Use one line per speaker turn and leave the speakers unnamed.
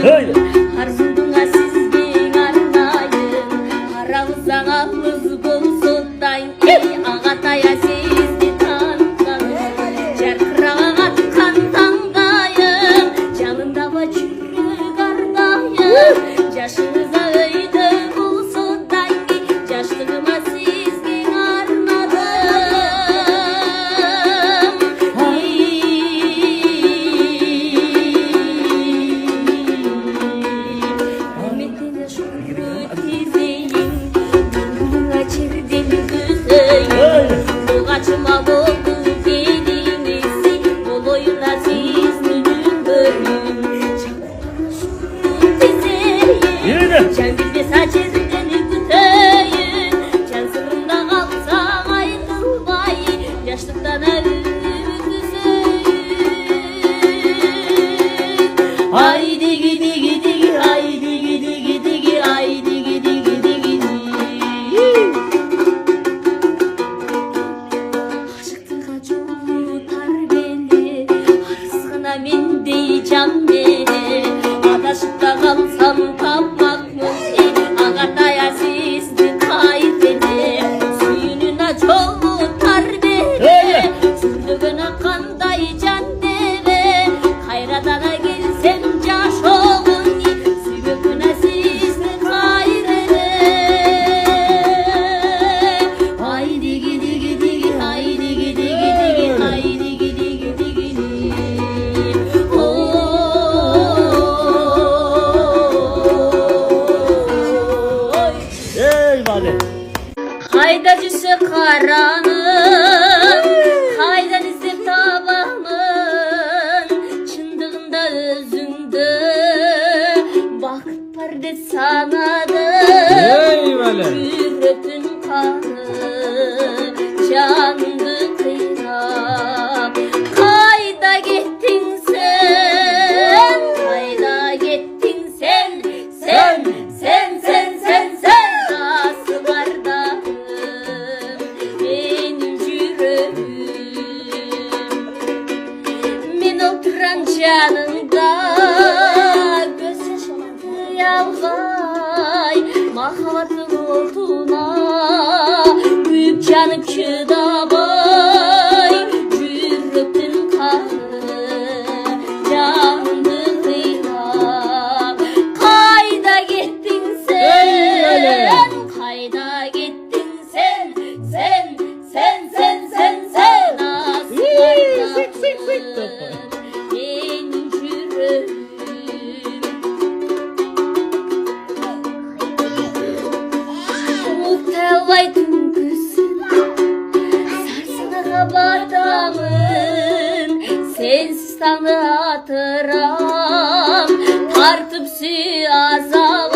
Arzumdun sizden arnayın, aramızdan ağız bolsundan Ağataya sizdi tanıdayım, jarkırağa atkan tangayım, canındama çürük arnayım, yaşınıza öydü bolsundan yaşlığıma sizden arnadım. Ümitine şükür dizeyim, gönlüne çirdim güzeyim, boğaçıma oldu gelinizi, bol oyuna siz münümbörüm, canlıma şükür dizeyim, can bilde saçezdeni güteyim, can sınırında kalsa ayrılmayı, yaşlıktan ölümü güzeyim. Haydi gidi gidi haydi gidi gidi haydi gidi gidi gidi. Aşıktığa çoğutar beni, arzına men deyeceğim beni, adaşıp da kalsam tapmakmın Ağataya sizdi kaybedi, suyununa çoğutar beni, sürdüğüne kanday can deve, hayradana gelsem caş oğun, sübüküne sizdi kayrede. Haydi gidi gidi haydi gidi gidi haydi gidi gidi gidi. Oy. Haydacısı karanın, haydan izlep tabağımın, çındığında özündü, vakit pardet sanadım, yüretin kanı, candı kıynap. Kayda gittin sen, kayda gittin sen, sen nasıl bardağım, benim yüreğim. Men oturan canında, göz yaşamadı yalvay, mahavatın olduğuna, büyük canım çıdamay, yüreğin kanı, candı kıynap. Kayda gittin sen, kayda gittin sen, sen nasıl bardağım, benim yüreğim. Muhtevay dünküsün, sarsına kabardamın, sensiz tanı hatıram, tartıp azal